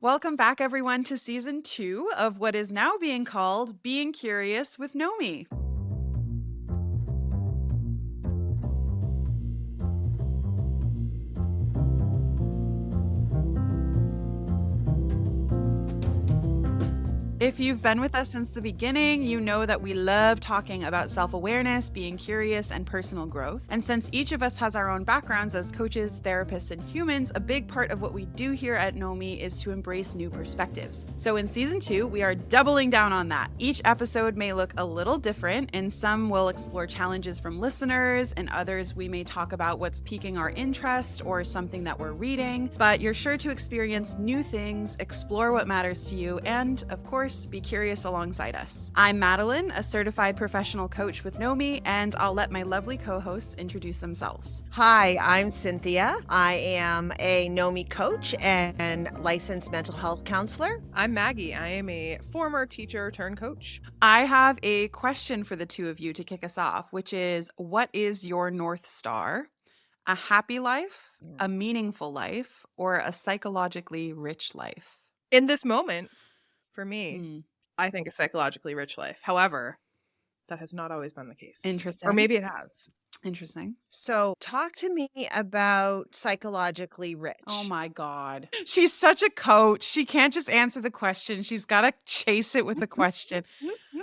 Welcome back, everyone, to season 2 of what is now being called Being Curious with Knomii. If you've been with us since the beginning, you know that we love talking about self-awareness, being curious, and personal growth. And since each of us has our own backgrounds as coaches, therapists, and humans, a big part of what we do here at Knomii is to embrace new perspectives. So in season 2, we are doubling down on that. Each episode may look a little different. In some, we'll explore challenges from listeners. In others, we may talk about what's piquing our interest or something that we're reading. But you're sure to experience new things, explore what matters to you, and, of course, be curious alongside us. I'm Madeline, a certified professional coach with Knomii, and I'll let my lovely co-hosts introduce themselves. Hi, I'm Cynthia. I am a Knomii coach and licensed mental health counselor. I'm Maggie. I am a former teacher turned coach. I have a question for the two of you to kick us off, which is, what is your North Star? A happy life, a meaningful life, or a psychologically rich life? In this moment, for me, I think a psychologically rich life. However, that has not always been the case. Interesting. Or maybe it has. Interesting. So talk to me about psychologically rich. Oh my God. She's such a coach. She can't just answer the question. She's got to chase it with a question.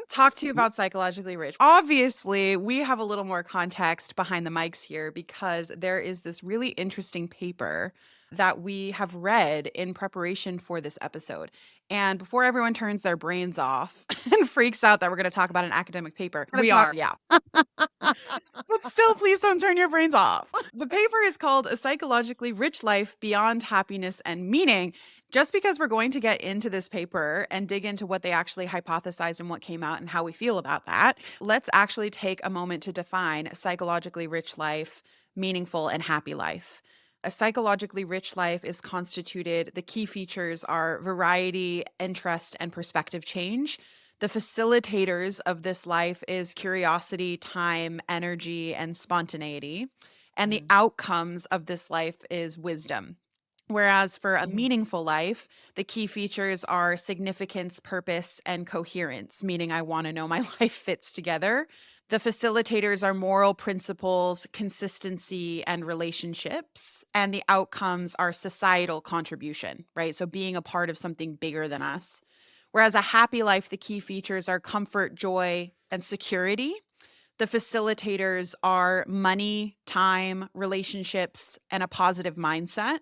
Talk to you about psychologically rich. Obviously, we have a little more context behind the mics here because there is this really interesting paper that we have read in preparation for this episode. And before everyone turns their brains off and freaks out that we're going to talk about an academic paper, We are. Yeah. But still, please don't turn your brains off. The paper is called A Psychologically Rich Life Beyond Happiness and Meaning. Just because we're going to get into this paper and dig into what they actually hypothesized and what came out and how we feel about that, let's actually take a moment to define psychologically rich life, meaningful, and happy life. A psychologically rich life is constituted, the key features are variety, interest, and perspective change. The facilitators of this life is curiosity, time, energy, and spontaneity. And the outcomes of this life is wisdom. Whereas for a meaningful life, the key features are significance, purpose, and coherence, meaning I want to know my life fits together. The facilitators are moral principles, consistency, and relationships. And the outcomes are societal contribution, right? So being a part of something bigger than us. Whereas a happy life, the key features are comfort, joy, and security. The facilitators are money, time, relationships, and a positive mindset.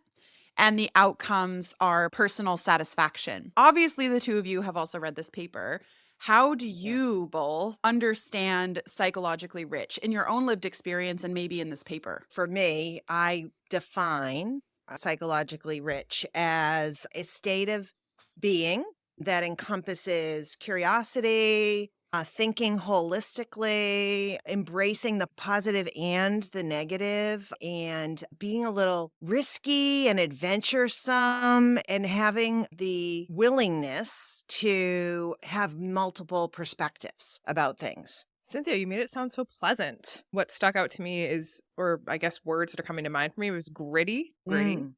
And the outcomes are personal satisfaction. Obviously, the two of you have also read this paper. How do you both understand psychologically rich in your own lived experience and maybe in this paper? For me, I define psychologically rich as a state of being that encompasses curiosity, thinking holistically, embracing the positive and the negative, and being a little risky and adventuresome, and having the willingness to have multiple perspectives about things. Cynthia, you made it sound so pleasant. What stuck out to me is, or I guess words that are coming to mind for me, was gritty,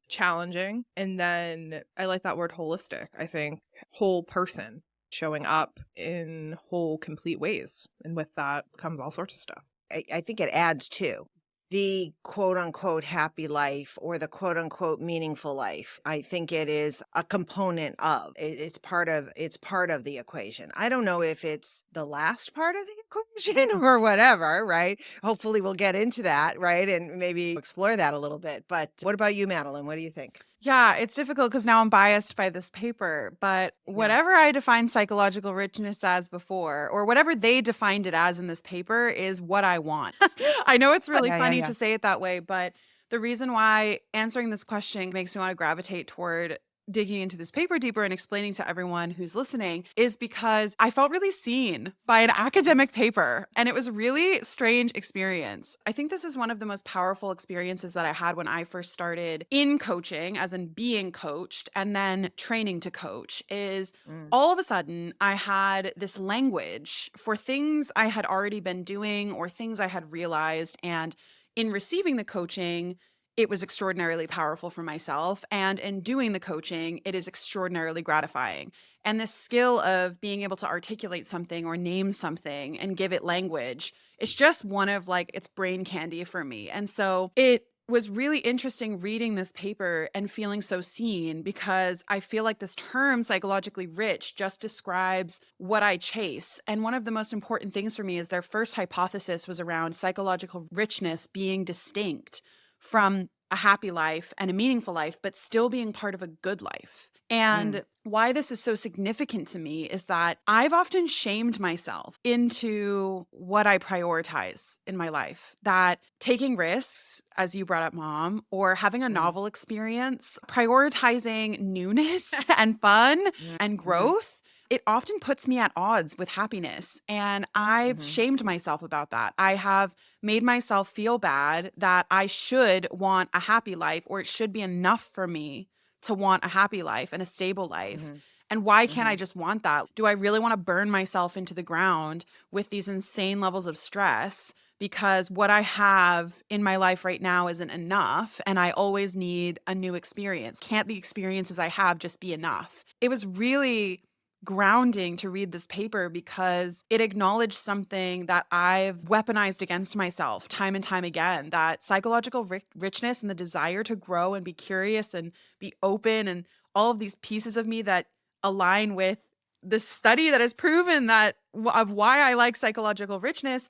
challenging. And then I like that word holistic. I think whole person, showing up in whole, complete ways. And with that comes all sorts of stuff. I think it adds to the quote unquote happy life or the quote unquote meaningful life. I think it is a component of it's part of the equation. I don't know if it's the last part of the equation or whatever, right? Hopefully we'll get into that, right? And maybe explore that a little bit. But what about you, Madeline? What do you think? Yeah, it's difficult because now I'm biased by this paper, but whatever I defined psychological richness as before, or whatever they defined it as in this paper, is what I want. I know it's really funny to say it that way, but the reason why answering this question makes me want to gravitate toward digging into this paper deeper and explaining to everyone who's listening is because I felt really seen by an academic paper, and it was a really strange experience. I think this is one of the most powerful experiences that I had when I first started in coaching, as in being coached and then training to coach, is all of a sudden I had this language for things I had already been doing or things I had realized. And in receiving the coaching, it was extraordinarily powerful for myself. And in doing the coaching, it is extraordinarily gratifying. And this skill of being able to articulate something or name something and give it language, it's just one of like, it's brain candy for me. And so it was really interesting reading this paper and feeling so seen, because I feel like this term psychologically rich just describes what I chase. And one of the most important things for me is their first hypothesis was around psychological richness being distinct from a happy life and a meaningful life, but still being part of a good life. And why this is so significant to me is that I've often shamed myself into what I prioritize in my life. That taking risks, as you brought up, Mom, or having a novel experience, prioritizing newness and fun and growth, it often puts me at odds with happiness. And I've shamed myself about that. I have made myself feel bad that I should want a happy life, or it should be enough for me to want a happy life and a stable life. And why can't I just want that? Do I really want to burn myself into the ground with these insane levels of stress because what I have in my life right now isn't enough and I always need a new experience? Can't the experiences I have just be enough? It was really grounding to read this paper because it acknowledged something that I've weaponized against myself time and time again, that psychological richness and the desire to grow and be curious and be open and all of these pieces of me that align with the study that has proven that of why I like psychological richness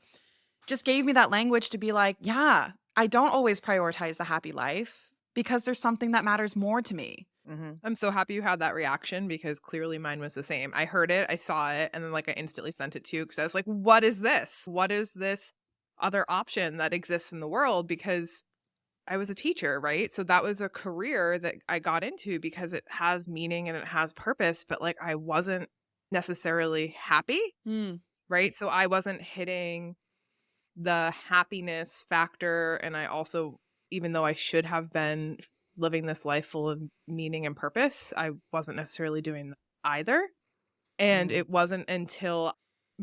just gave me that language to be like, yeah, I don't always prioritize the happy life because there's something that matters more to me. I'm so happy you had that reaction, because clearly mine was the same. I heard it, I saw it, and then like I instantly sent it to you because I was like, what is this? What is this other option that exists in the world? Because I was a teacher, right? So that was a career that I got into because it has meaning and it has purpose, but like I wasn't necessarily happy, right? So I wasn't hitting the happiness factor. And I also, even though I should have been living this life full of meaning and purpose, I wasn't necessarily doing that either. And it wasn't until I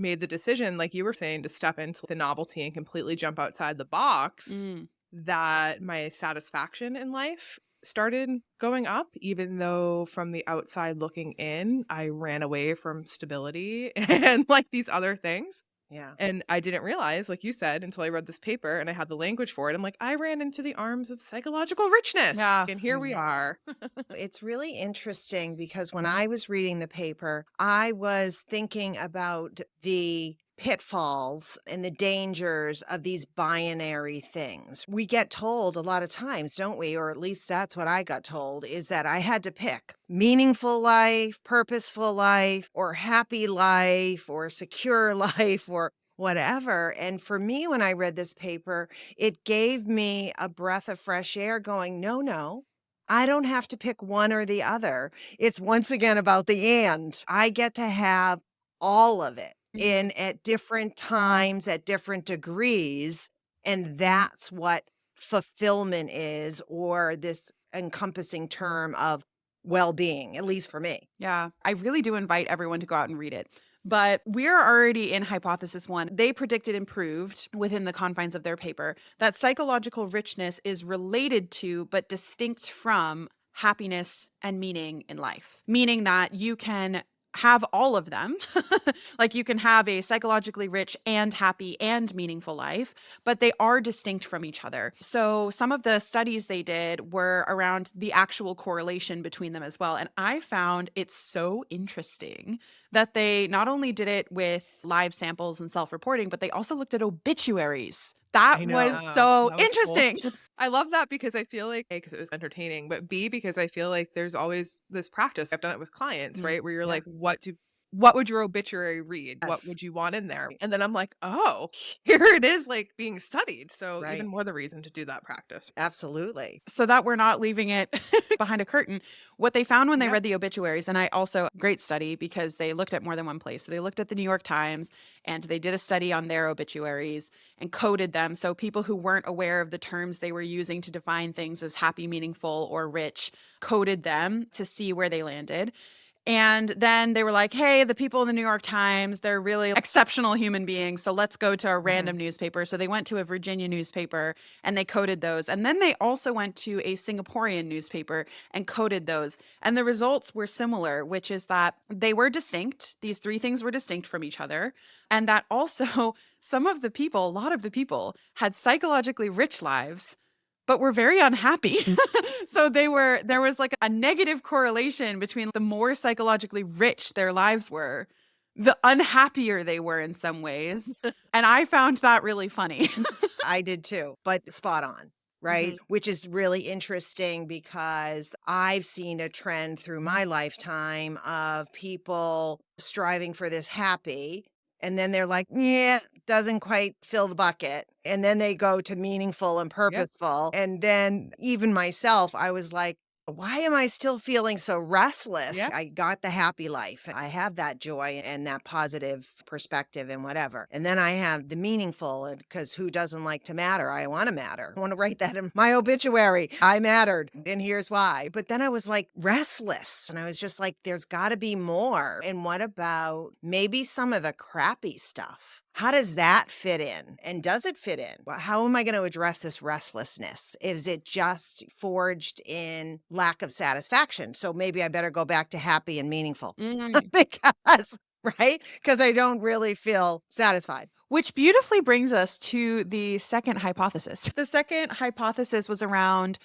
made the decision, like you were saying, to step into the novelty and completely jump outside the box that my satisfaction in life started going up, even though from the outside looking in, I ran away from stability and like these other things. Yeah. And I didn't realize, like you said, until I read this paper and I had the language for it. I'm like, I ran into the arms of psychological richness. Yeah. And here we are. It's really interesting because when I was reading the paper, I was thinking about the pitfalls and the dangers of these binary things. We get told a lot of times, don't we? Or at least that's what I got told, is that I had to pick meaningful life, purposeful life, or happy life, or secure life, or whatever. And for me, when I read this paper, it gave me a breath of fresh air going, no, I don't have to pick one or the other. It's once again about the and. I get to have all of it in at different times, at different degrees. And that's what fulfillment is, or this encompassing term of well-being, at least for me. Yeah, I really do invite everyone to go out and read it. But we're already in hypothesis one. They predicted and proved within the confines of their paper that psychological richness is related to, but distinct from, happiness and meaning in life, meaning that you can have all of them. Like you can have a psychologically rich and happy and meaningful life, but they are distinct from each other. So some of the studies they did were around the actual correlation between them as well. And I found it so interesting that they not only did it with live samples and self-reporting, but they also looked at obituaries. That I was know. so That was cool. interesting. I love that because I feel like, A, because it was entertaining, but B, because I feel like there's always this practice. I've done it with clients, right? Where you're like, what would your obituary read? What Yes. would you want in there? And then I'm like, oh, here it is, like being studied. So Right. even more the reason to do that practice. Absolutely. So that we're not leaving it behind a curtain. What they found when they Yep. read the obituaries, and I also, great study because they looked at more than one place. So they looked at the New York Times and they did a study on their obituaries and coded them. So people who weren't aware of the terms they were using to define things as happy, meaningful, or rich, coded them to see where they landed. And then they were like, hey, the people in the New York Times, they're really exceptional human beings. So let's go to a random newspaper. So they went to a Virginia newspaper and they coded those. And then they also went to a Singaporean newspaper and coded those. And the results were similar, which is that they were distinct. These three things were distinct from each other. And that also some of the people, a lot of the people, had psychologically rich lives but were very unhappy. So there was like a negative correlation between the more psychologically rich their lives were, the unhappier they were in some ways. And I found that really funny. I did too, but spot on. Right. Which is really interesting because I've seen a trend through my lifetime of people striving for this happy. And then they're like, yeah, doesn't quite fill the bucket. And then they go to meaningful and purposeful. And then even myself, I was like, why am I still feeling so restless? Yeah. I got the happy life. I have that joy and that positive perspective and whatever. And then I have the meaningful because who doesn't like to matter? I want to matter. I want to write that in my obituary. I mattered. And here's why. But then I was like restless and I was just like, there's got to be more. And what about maybe some of the crappy stuff? How does that fit in? And does it fit in? How am I going to address this restlessness? Is it just forged in lack of satisfaction? So maybe I better go back to happy and meaningful because, right? Because I don't really feel satisfied. Which beautifully brings us to the second hypothesis. The second hypothesis was around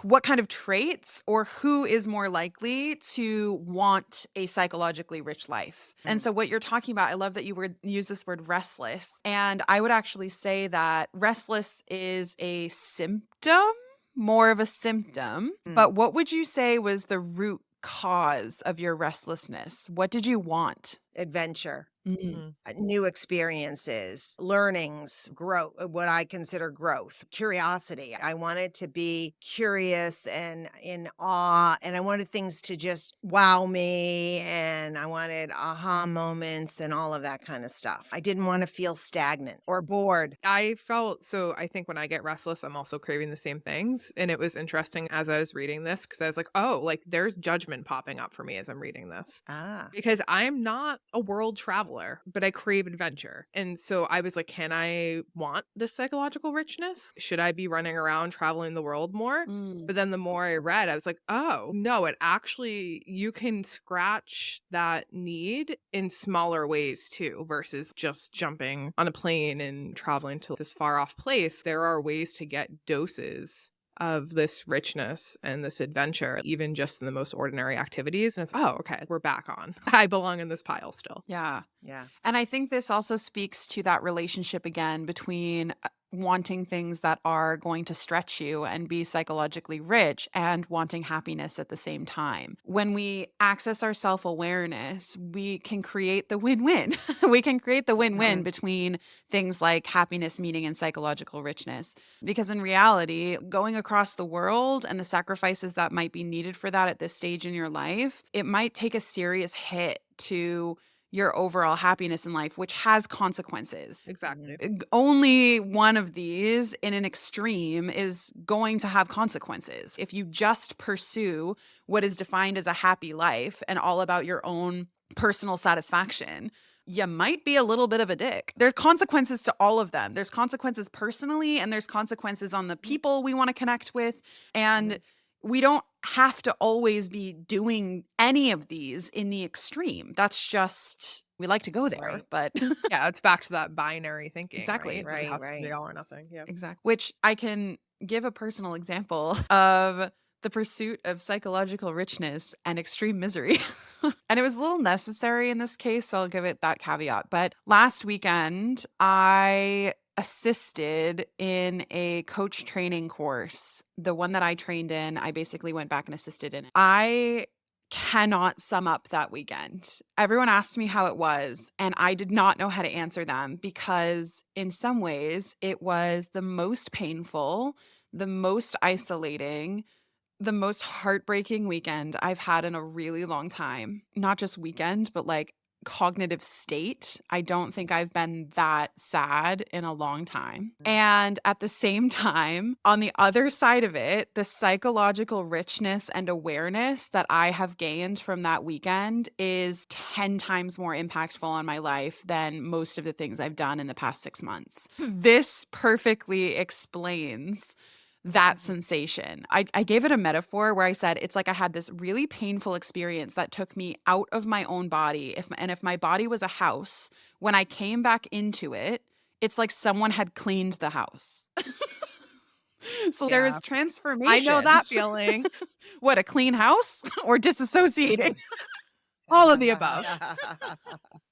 what kind of traits or who is more likely to want a psychologically rich life. And so what you're talking about, I love that you use this word restless. And I would actually say that restless is a symptom, more of a symptom. But what would you say was the root cause of your restlessness? What did you want? Adventure. New experiences, learnings, growth, what I consider growth, curiosity. I wanted to be curious and in awe, and I wanted things to just wow me, and I wanted aha moments and all of that kind of stuff. I didn't want to feel stagnant or bored. I think when I get restless, I'm also craving the same things. And it was interesting as I was reading this because I was like, oh, like there's judgment popping up for me as I'm reading this. Because I'm not a world traveler, but I crave adventure. And so I was like, can I want this psychological richness? Should I be running around traveling the world more? But then the more I read, I was like, oh, no, you can scratch that need in smaller ways too, versus just jumping on a plane and traveling to this far off place. There are ways to get doses of this richness and this adventure, even just in the most ordinary activities. And it's, oh, okay, we're back on. I belong in this pile still. Yeah. Yeah. And I think this also speaks to that relationship again between wanting things that are going to stretch you and be psychologically rich and wanting happiness at the same time. When we access our self-awareness, we can create the win-win. We can create the win-win between things like happiness, meaning, and psychological richness. Because in reality, going across the world and the sacrifices that might be needed for that at this stage in your life, it might take a serious hit to your overall happiness in life, which has consequences. Exactly. Only one of these in an extreme is going to have consequences. If you just pursue what is defined as a happy life and all about your own personal satisfaction, you might be a little bit of a dick. There's consequences to all of them. There's consequences personally, and there's consequences on the people we want to connect with. And we don't have to always be doing any of these in the extreme. That's just, we like to go there, but yeah, it's back to that binary thinking. Exactly. Right. It has to be all or nothing. Yeah. Exactly. Which I can give a personal example of the pursuit of psychological richness and extreme misery. And it was a little necessary in this case, so I'll give it that caveat. But last weekend, I assisted in a coach training course. The one that I trained in, I basically went back and assisted in it. I cannot sum up that weekend. Everyone asked me how it was, and I did not know how to answer them because in some ways it was the most painful, the most isolating, the most heartbreaking weekend I've had in a really long time. Not just weekend, but like cognitive state. I don't think I've been that sad in a long time. And at the same time, on the other side of it, the psychological richness and awareness that I have gained from that weekend is 10 times more impactful on my life than most of the things I've done in the past 6 months. This perfectly explains that sensation. I gave it a metaphor where I said it's like I had this really painful experience that took me out of my own body. If my body was a house, when I came back into it, it's like someone had cleaned the house. So there Yeah. is transformation. I know that feeling. What, a clean house or disassociating? All of the above.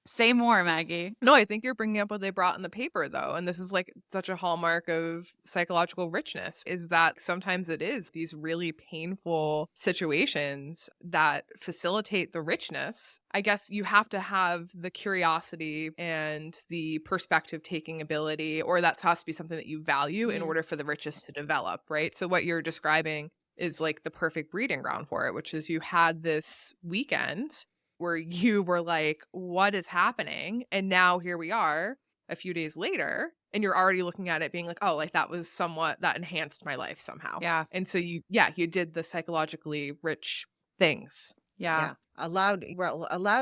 Say more, Maggie. No, I think you're bringing up what they brought in the paper, though. And this is like such a hallmark of psychological richness is that sometimes it is these really painful situations that facilitate the richness. I guess you have to have the curiosity and the perspective taking ability, or that has to be something that you value in order for the richness to develop, right? So what you're describing is like the perfect breeding ground for it, which is you had this weekend where you were like, what is happening? And now here we are a few days later, and you're already looking at it being like, oh, like that was somewhat, that enhanced my life somehow. Yeah. And so you did the psychologically rich things. Yeah. Allowed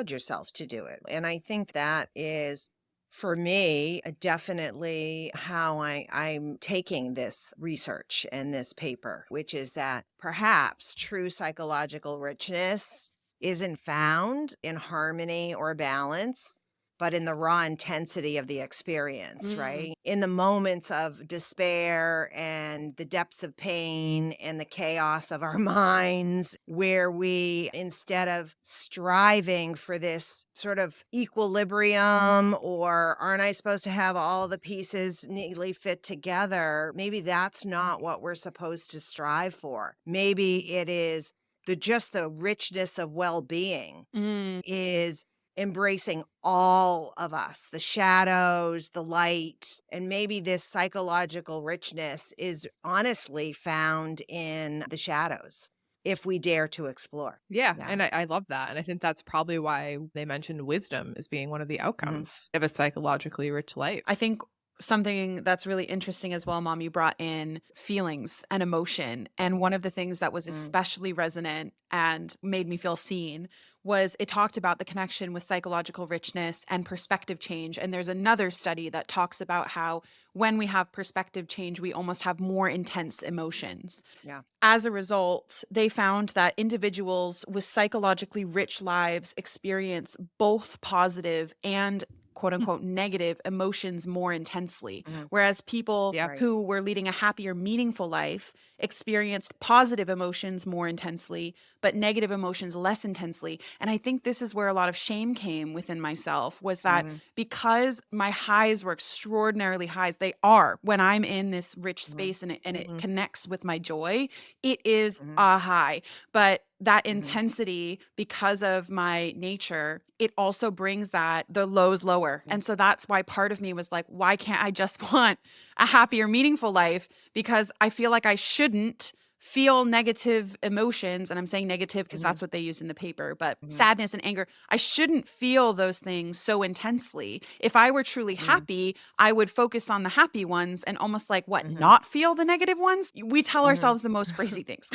yourself to do it. And I think that is, for me, definitely how I'm taking this research and this paper, which is that perhaps true psychological richness isn't found in harmony or balance, but in the raw intensity of the experience, right? In the moments of despair and the depths of pain and the chaos of our minds, where we, instead of striving for this sort of equilibrium or aren't I supposed to have all the pieces neatly fit together, maybe that's not what we're supposed to strive for. Maybe it is the richness of well-being is embracing all of us, the shadows, the light, and maybe this psychological richness is honestly found in the shadows if we dare to explore. Yeah. And I love that. And I think that's probably why they mentioned wisdom as being one of the outcomes of a psychologically rich life. I think something that's really interesting as well, Mom, you brought in feelings and emotion. And one of the things that was especially resonant and made me feel seen was it talked about the connection with psychological richness and perspective change. And there's another study that talks about how when we have perspective change, we almost have more intense emotions. Yeah. As a result, they found that individuals with psychologically rich lives experience both positive and quote unquote negative emotions more intensely. Whereas people who were leading a happier, meaningful life experienced positive emotions more intensely, but negative emotions less intensely. And I think this is where a lot of shame came within myself, was that because my highs were extraordinarily highs, they are when I'm in this rich space and it connects with my joy, it is a high. But that intensity, because of my nature, it also brings the lows lower. And so that's why part of me was like, why can't I just want a happier, meaningful life? Because I feel like I shouldn't feel negative emotions. And I'm saying negative because that's what they use in the paper, but sadness and anger, I shouldn't feel those things so intensely. If I were truly happy, I would focus on the happy ones and almost like not feel the negative ones. We tell ourselves the most crazy things.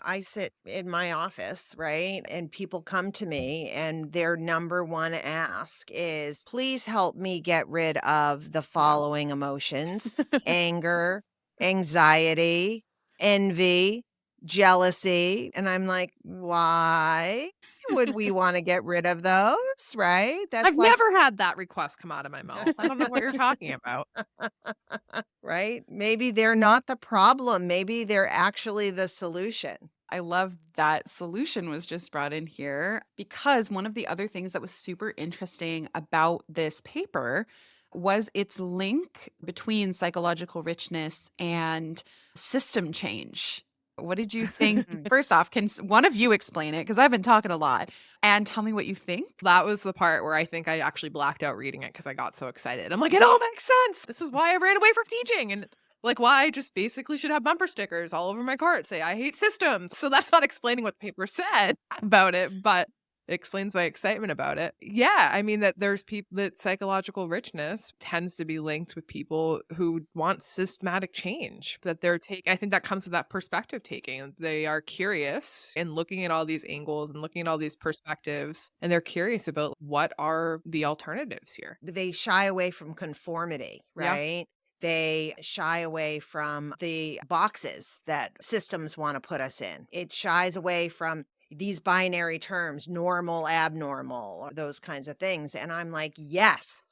I sit in my office, right? And people come to me and their number one ask is, please help me get rid of the following emotions: anger, anxiety, envy, jealousy. And I'm like, why would we want to get rid of those? Right? That's I've never had that request come out of my mouth. I don't know what you're talking about. Right? Maybe they're not the problem. Maybe they're actually the solution. I love that solution was just brought in here, because one of the other things that was super interesting about this paper was its link between psychological richness and system change. What did you think? First off, can one of you explain it? Because I've been talking a lot. And tell me what you think. That was the part where I think I actually blacked out reading it because I got so excited. I'm like, it all makes sense. This is why I ran away from teaching. And like why I just basically should have bumper stickers all over my cart say I hate systems. So that's not explaining what the paper said about it. But It explains my excitement about it. Yeah, I mean that there's people that psychological richness tends to be linked with people who want systematic change. That they're take I think that comes with that perspective taking. They are curious and looking at all these angles and looking at all these perspectives, and they're curious about what are the alternatives here. They shy away from conformity, Yeah. right? They shy away from the boxes that systems want to put us in. It shies away from these binary terms, normal, abnormal, or those kinds of things. And I'm like, yes,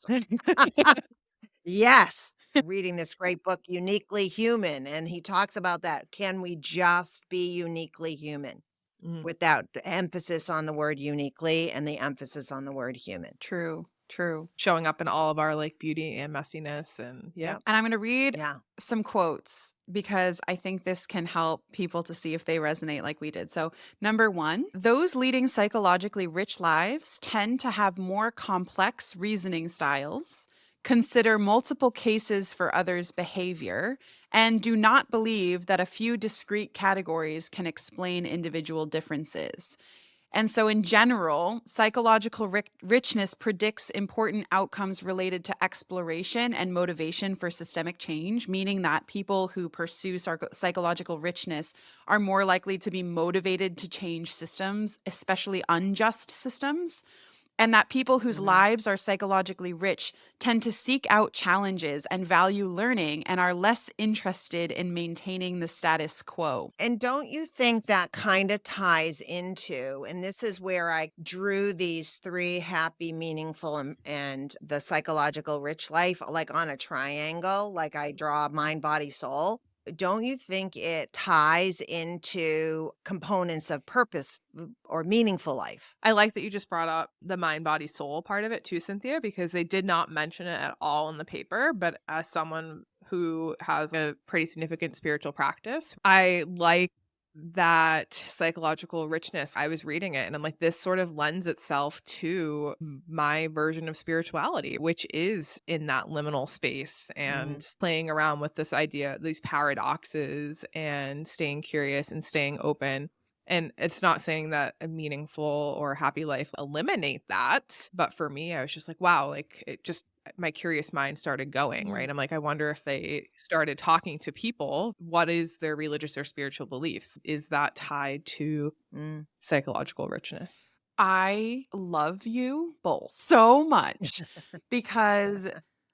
yes. Reading this great book, Uniquely Human. And he talks about that. Can we just be uniquely human Mm. without the emphasis on the word uniquely and the emphasis on the word human? True, true. Showing up in all of our like beauty and messiness and yeah. Yep. And I'm going to read Yeah. some quotes because I think this can help people to see if they resonate like we did. So, number one, those leading psychologically rich lives tend to have more complex reasoning styles, consider multiple cases for others' behavior, and do not believe that a few discrete categories can explain individual differences. And so, in general, psychological richness predicts important outcomes related to exploration and motivation for systemic change, meaning that people who pursue psychological richness are more likely to be motivated to change systems, especially unjust systems, and that people whose Mhm. lives are psychologically rich tend to seek out challenges and value learning and are less interested in maintaining the status quo. And don't you think that kind of ties into, and this is where I drew these three happy, meaningful, and the psychological rich life, like on a triangle, like I draw mind, body, soul. Don't you think it ties into components of purpose or meaningful life? I like that you just brought up the mind, body, soul part of it too, Cynthia, because they did not mention it at all in the paper. But as someone who has a pretty significant spiritual practice, I like that psychological richness. I was reading it and I'm like, this sort of lends itself to my version of spirituality, which is in that liminal space Mhm. and playing around with this idea, these paradoxes and staying curious and staying open. And it's not saying that a meaningful or happy life eliminate that, but for me, I was just like, wow, like it just my curious mind started going, Mhm. right? I'm like, I wonder if they started talking to people, what is their religious or spiritual beliefs? Is that tied to Mm. psychological richness? I love you both so much because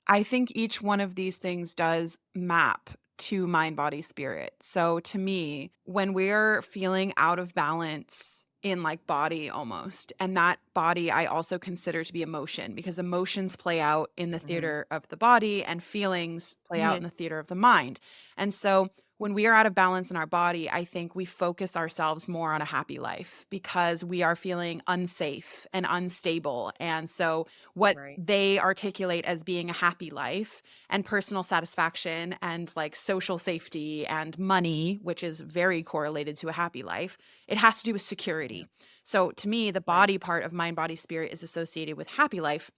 I think each one of these things does map to mind, body, spirit. So to me, when we're feeling out of balance in like body almost, and that body I also consider to be emotion because emotions play out in the Mhm. theater of the body and feelings play out in Mhm. the theater of the mind. And so when we are out of balance in our body, I think we focus ourselves more on a happy life because we are feeling unsafe and unstable. And so, what Right. they articulate as being a happy life and personal satisfaction and like social safety and money, which is very correlated to a happy life, it has to do with Yeah. security. So, to me, the Right. body part of mind, body, spirit is associated with happy life.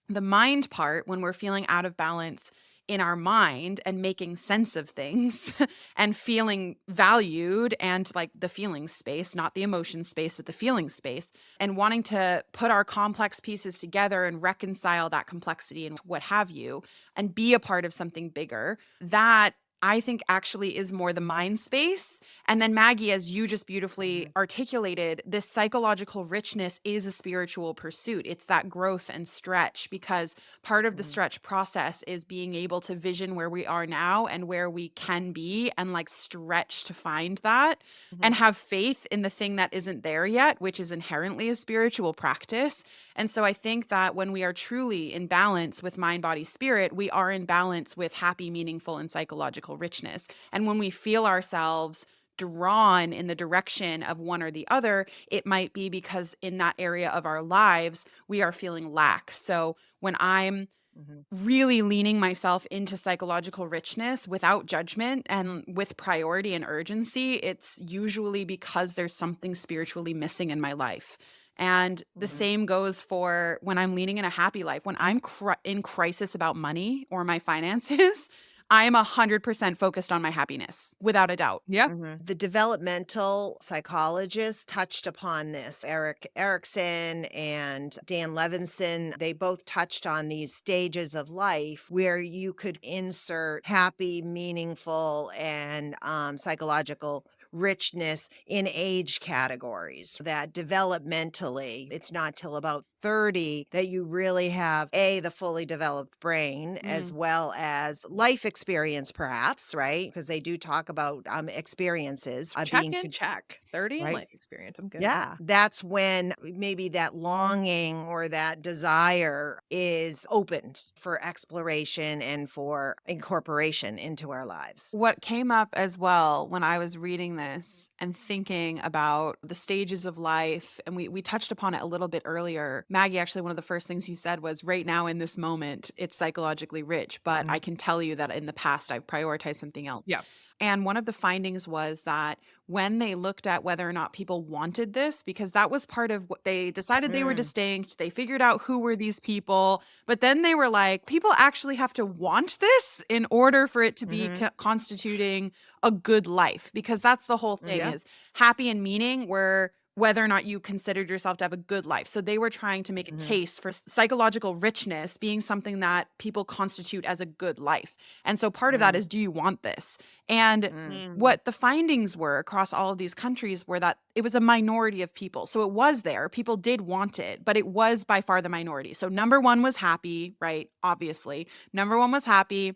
The mind part, when we're feeling out of balance in our mind and making sense of things and feeling valued and like the feeling space, not the emotion space, but the feeling space, and wanting to put our complex pieces together and reconcile that complexity and what have you, and be a part of something bigger, that I think actually is more the mind space. And then, Maggie, as you just beautifully Mhm. articulated, this psychological richness is a spiritual pursuit. It's that growth and stretch because part of the Mhm. stretch process is being able to vision where we are now and where we can be and like stretch to find that and Mhm. have faith in the thing that isn't there yet, which is inherently a spiritual practice. And so I think that when we are truly in balance with mind, body, spirit, we are in balance with happy, meaningful, and psychological richness. And when we feel ourselves drawn in the direction of one or the other, it might be because in that area of our lives, we are feeling lack. So when I'm Mhm. really leaning myself into psychological richness without judgment and with priority and urgency, it's usually because there's something spiritually missing in my life. And the Mhm. same goes for when I'm leaning in a happy life. When I'm in crisis about money or my finances, I am 100% focused on my happiness, without a doubt. Yeah. The developmental psychologists touched upon this. Eric Erickson and Dan Levinson, they both touched on these stages of life where you could insert happy, meaningful, and psychological richness in age categories. That developmentally, it's not till about 30 that you really have the fully developed brain as well as life experience, perhaps, right? Because they do talk about experiences Check in, check. 30 in right. life experience. I'm good. Yeah, that's when maybe that longing or that desire is opened for exploration and for incorporation into our lives. What came up as well when I was reading this and thinking about the stages of life, and we touched upon it a little bit earlier. Maggie, actually, one of the first things you said was right now in this moment, it's psychologically rich, but I can tell you that in the past, I've prioritized something else. Yeah. And one of the findings was that when they looked at whether or not people wanted this, because that was part of what they decided they were distinct, they figured out who were these people, but then they were like, people actually have to want this in order for it to be constituting a good life, because that's the whole thing is happy and meaning were whether or not you considered yourself to have a good life. So they were trying to make a case for psychological richness being something that people constitute as a good life. And so part of that is, do you want this? And what the findings were across all of these countries were that it was a minority of people. So it was there. People did want it, but it was by far the minority. So number one was happy, right? Obviously. Number one was happy.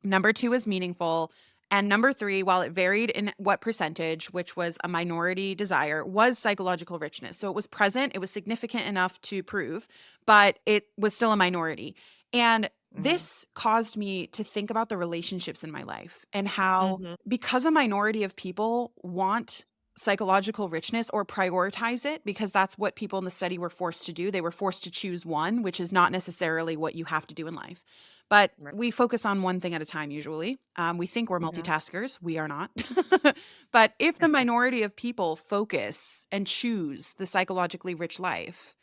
Number two is meaningful. And number three, while it varied in what percentage, which was a minority desire, was psychological richness. So it was present, it was significant enough to prove, but it was still a minority. And this caused me to think about the relationships in my life and how, because a minority of people want psychological richness or prioritize it, because that's what people in the study were forced to do. They were forced to choose one, which is not necessarily what you have to do in life. But we focus on one thing at a time usually. We think we're multitaskers. We are not. But if the minority of people focus and choose the psychologically rich life,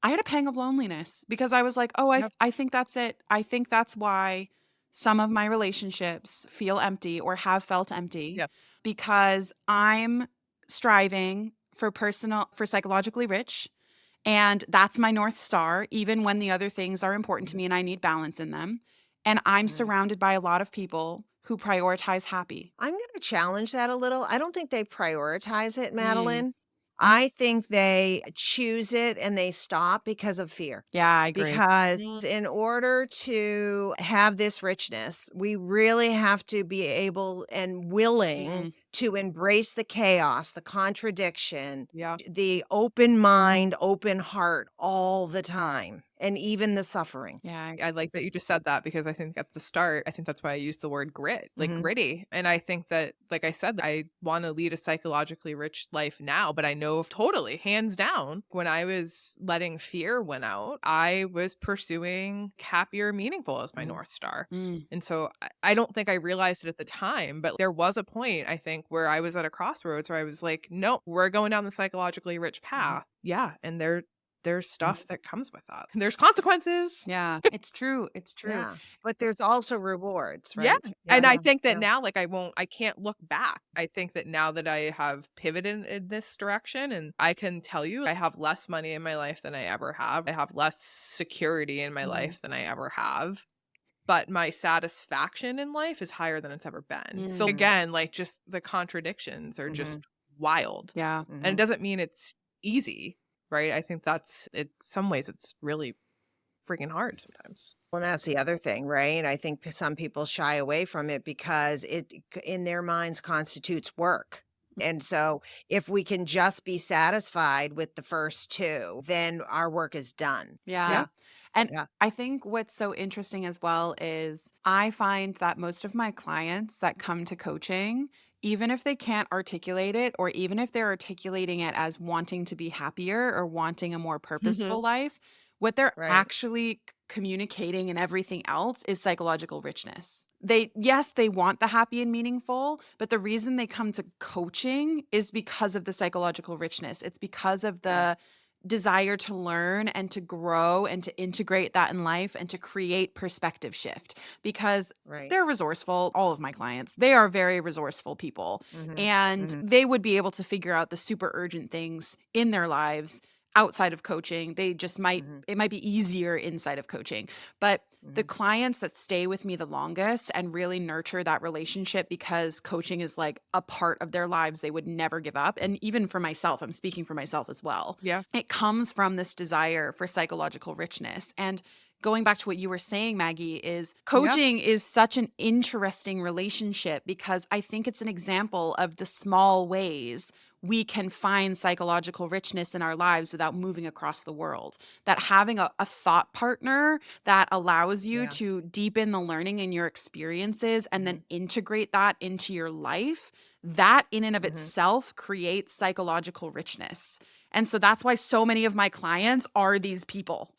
I had a pang of loneliness because I was like, oh, I think that's it. I think that's why some of my relationships feel empty or have felt empty, because I'm striving for psychologically rich. And that's my North Star, even when the other things are important to me and I need balance in them. And I'm surrounded by a lot of people who prioritize happy. I'm going to challenge that a little. I don't think they prioritize it, Madeline. I think they choose it and they stop because of fear. Yeah, I agree. Because in order to have this richness, we really have to be able and willing to embrace the chaos, the contradiction, the open mind, open heart all the time, and even the suffering. Yeah. I like that you just said that, because I think at the start, I think that's why I used the word grit, like gritty. And I think that, like I said, I want to lead a psychologically rich life now, but I know totally, hands down, when I was letting fear win out, I was pursuing happier, meaningful as my North Star. And so I don't think I realized it at the time, but there was a point, I think, where I was at a crossroads where I was like, no, we're going down the psychologically rich path. Yeah. And there's stuff that comes with that. There's consequences. Yeah, it's true. It's true. Yeah. But there's also rewards, right? Yeah. And I think that now, like, I can't look back. I think that now that I have pivoted in this direction, and I can tell you, I have less money in my life than I ever have. I have less security in my life than I ever have. But my satisfaction in life is higher than it's ever been. So again, like, just the contradictions are just wild. Yeah. And it doesn't mean it's easy, right? I think that's it. Some ways it's really freaking hard sometimes. Well, that's the other thing, right? I think some people shy away from it because it, in their minds, constitutes work. And so if we can just be satisfied with the first two, then our work is done. Yeah. And I think what's so interesting as well is I find that most of my clients that come to coaching, even if they can't articulate it, or even if they're articulating it as wanting to be happier or wanting a more purposeful life, what they're actually communicating and everything else is psychological richness. They want the happy and meaningful, but the reason they come to coaching is because of the psychological richness. It's because of the desire to learn and to grow and to integrate that in life and to create perspective shift because Right. they're resourceful. All of my clients, they are very resourceful people, Mhm. and Mhm. they would be able to figure out the super urgent things in their lives outside of coaching. They just Mhm. it might be easier inside of coaching. But the Mhm. clients that stay with me the longest and really nurture that relationship because coaching is like a part of their lives they would never give up. And even for myself, I'm speaking for myself as well. Yeah. It comes from this desire for psychological richness. And going back to what you were saying, Maggie, is Yeah. coaching is such an interesting relationship because I think it's an example of the small ways we can find psychological richness in our lives without moving across the world. That having a thought partner that allows you Yeah. to deepen the learning in your experiences and then Mhm. integrate that into your life, that in and of Mhm. itself creates psychological richness. And so that's why so many of my clients are these people.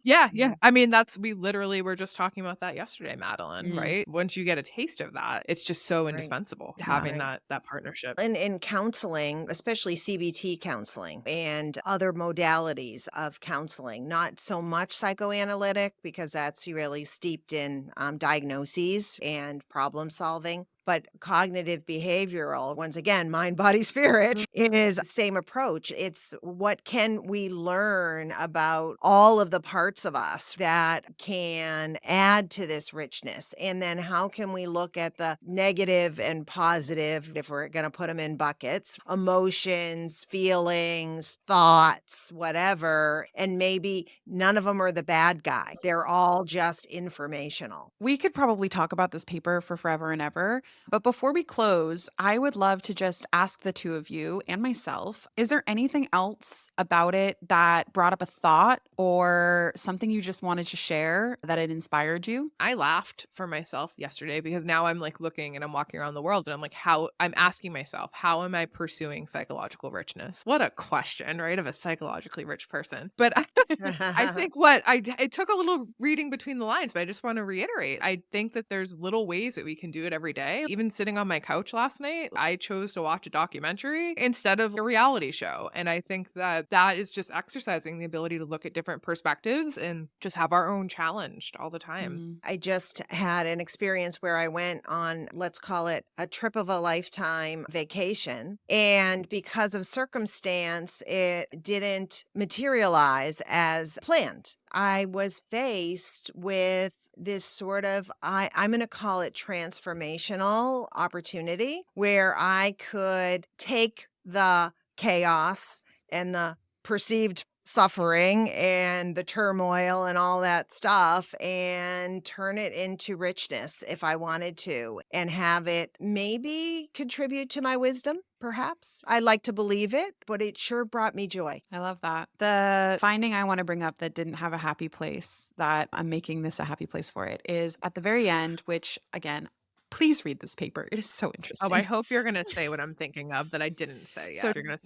Yeah, yeah. Mhm. I mean, we literally were just talking about that yesterday, Madeline, Mm, right? Once you get a taste of that, it's just so Right. indispensable yeah. having Right. that partnership. In counseling, especially CBT counseling and other modalities of counseling, not so much psychoanalytic because that's really steeped in diagnoses and problem solving. But cognitive behavioral, once again, mind, body, spirit, is the same approach. It's what can we learn about all of the parts of us that can add to this richness? And then how can we look at the negative and positive, if we're going to put them in buckets, emotions, feelings, thoughts, whatever, and maybe none of them are the bad guy. They're all just informational. We could probably talk about this paper for forever and ever. But before we close, I would love to just ask the two of you and myself, is there anything else about it that brought up a thought or something you just wanted to share that it inspired you? I laughed for myself yesterday because now I'm like looking and I'm walking around the world and I'm like, how I'm asking myself, how am I pursuing psychological richness? What a question, right? Of a psychologically rich person. But I think it took a little reading between the lines, but I just want to reiterate. I think that there's little ways that we can do it every day. Even sitting on my couch last night, I chose to watch a documentary instead of a reality show. And I think that that is just exercising the ability to look at different perspectives and just have our own challenged all the time. Mm, I just had an experience where I went on, let's call it a trip of a lifetime vacation. And because of circumstance, it didn't materialize as planned. I was faced with this sort of, I'm going to call it transformational opportunity where I could take the chaos and the perceived suffering and the turmoil and all that stuff and turn it into richness if I wanted to and have it maybe contribute to my wisdom, perhaps. I like to believe it, but it sure brought me joy. I love that. The finding I want to bring up that didn't have a happy place, that I'm making this a happy place for it, is at the very end, which again, please read this paper. It is so Oh, I interesting. hope you're going to say what I'm thinking of that I didn't say So yet. You're going to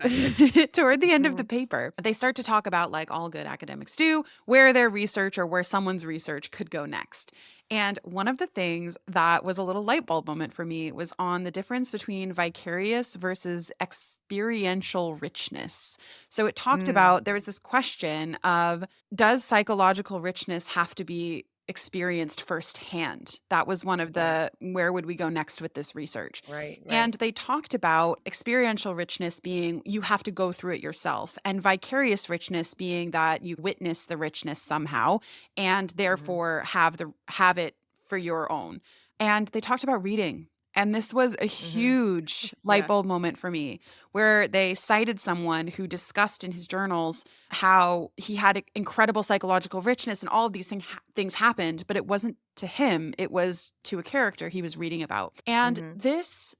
say it. toward the end of the paper, they start to talk about, like all good academics do, where their research or where someone's research could go next. And one of the things that was a little light bulb moment for me was on the difference between vicarious versus experiential richness. So it talked Mm, about there was this question of, does psychological richness have to be experienced firsthand? That was one of yeah, the where would we go next with this research? right, right. And they talked about experiential richness being you have to go through it yourself, and vicarious richness being that you witness the richness somehow and Hmm. therefore have it for your own. And they talked about reading. And this was a Hmm. huge light Yeah. bulb moment for me, where they cited someone who discussed in his journals how he had incredible psychological richness and all of these things happened, but it wasn't to him, it was to a character he was reading about. And Hmm. this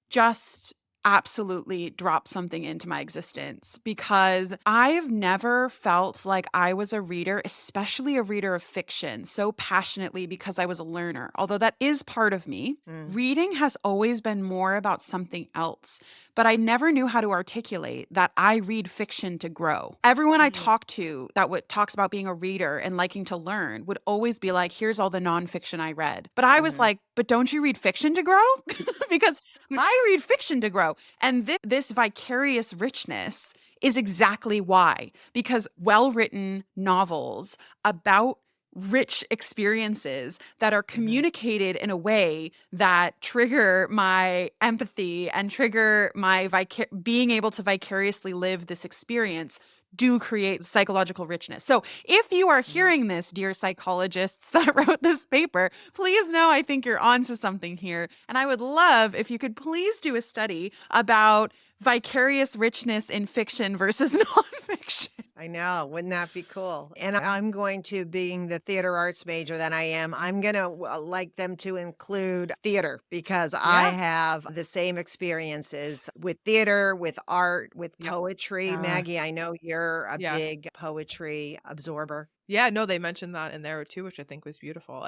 just absolutely dropped something into my existence because I've never felt like I was a reader, especially a reader of fiction, so passionately because I was a learner. Although that is part of me, Mm. reading has always been more about something else. But I never knew how to articulate that I read fiction to grow. Everyone I Mm. talk to that talks about being a reader and liking to learn would always be like, here's all the nonfiction I read. But I was Hmm. like, but don't you read fiction to grow? Because I read fiction to grow. And this vicarious richness is exactly why. Because well-written novels about rich experiences that are communicated in a way that trigger my empathy and trigger my being able to vicariously live this experience do create psychological richness. So if you are hearing this, dear psychologists that wrote this paper, please know I think you're onto something here. And I would love if you could please do a study about vicarious richness in fiction versus nonfiction. I know. Wouldn't that be cool? And I'm going to, being the theater arts major that I am, I'm going to like them to include theater because I have the same experiences with theater, with art, with poetry. Maggie, I know you're a big poetry absorber. Yeah, no, they mentioned that in there too, which I think was beautiful.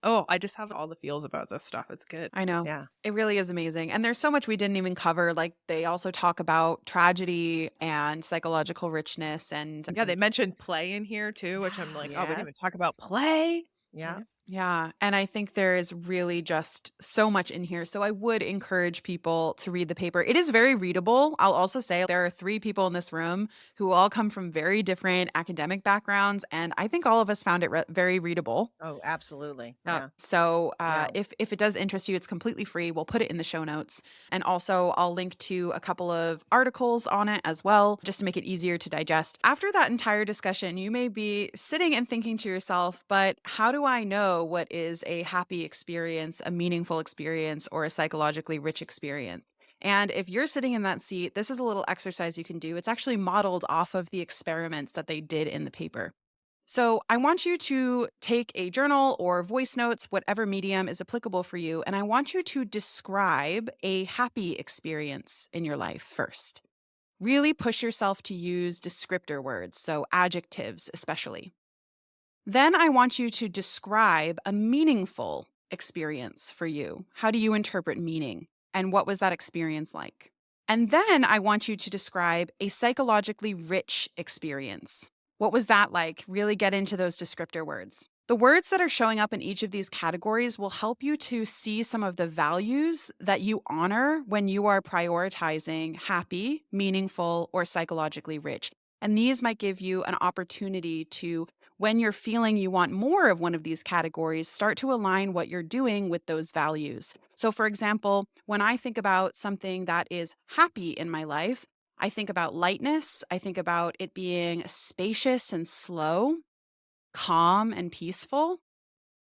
Oh, I just have all the feels about this stuff. It's good. I know. Yeah. It really is amazing. And there's so much we didn't even cover. Like they also talk about tragedy and psychological richness. And yeah, they mentioned play in here too, which I'm like, oh, we didn't even talk about play. Yeah. Yeah. And I think there is really just so much in here. So I would encourage people to read the paper. It is very readable. I'll also say there are 3 people in this room who all come from very different academic backgrounds. And I think all of us found it very readable. Oh, absolutely. Yeah. So if it does interest you, it's completely free. We'll put it in the show notes. And also I'll link to a couple of articles on it as well, just to make it easier to digest. After that entire discussion, you may be sitting and thinking to yourself, but how do I know what is a happy experience, a meaningful experience, or a psychologically rich experience? And if you're sitting in that seat, this is a little exercise you can do. It's actually modeled off of the experiments that they did in the paper. So I want you to take a journal or voice notes, whatever medium is applicable for you, and I want you to describe a happy experience in your life first. Really push yourself to use descriptor words, so adjectives especially. Then I want you to describe a meaningful experience for you. How do you interpret meaning? And what was that experience like? And then I want you to describe a psychologically rich experience. What was that like? Really get into those descriptor words. The words that are showing up in each of these categories will help you to see some of the values that you honor when you are prioritizing happy, meaningful, or psychologically rich. And these might give you an opportunity to, when you're feeling you want more of one of these categories, start to align what you're doing with those values. So, for example, when I think about something that is happy in my life, I think about lightness. I think about it being spacious and slow, calm and peaceful.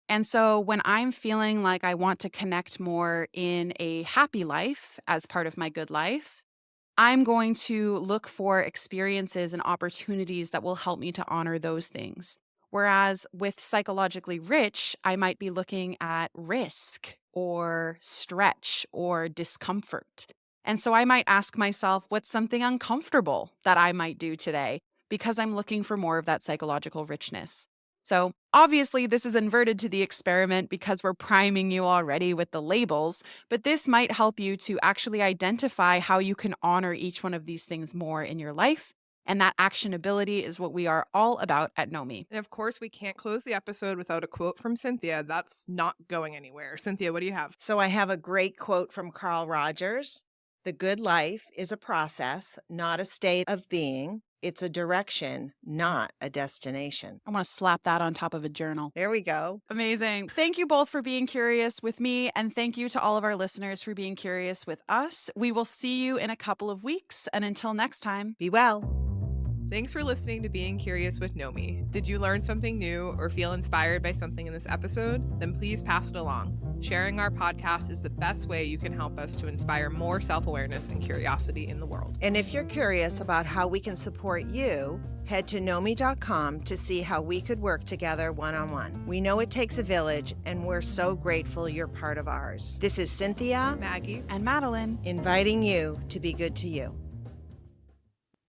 And so when I'm feeling like I want to connect more in a happy life as part of my good life, I'm going to look for experiences and opportunities that will help me to honor those things. Whereas with psychologically rich, I might be looking at risk or stretch or discomfort. And so I might ask myself, what's something uncomfortable that I might do today? Because I'm looking for more of that psychological richness. So obviously, this is inverted to the experiment because we're priming you already with the labels, but this might help you to actually identify how you can honor each one of these things more in your life. And that actionability is what we are all about at Knomii. And of course, we can't close the episode without a quote from Cynthia. That's not going anywhere. Cynthia, what do you have? So I have a great quote from Carl Rogers. The good life is a process, not a state of being. It's a direction, not a destination. I want to slap that on top of a journal. There we go. Amazing. Thank you both for being curious with me, and thank you to all of our listeners for being curious with us. We will see you in a couple of weeks, and until next time, be well. Thanks for listening to Being Curious with Knomii. Did you learn something new or feel inspired by something in this episode? Then please pass it along. Sharing our podcast is the best way you can help us to inspire more self-awareness and curiosity in the world. And if you're curious about how we can support you, head to Knomii.com to see how we could work together one-on-one. We know it takes a village, and we're so grateful you're part of ours. This is Cynthia, Maggie, and Madeline, inviting you to be good to you.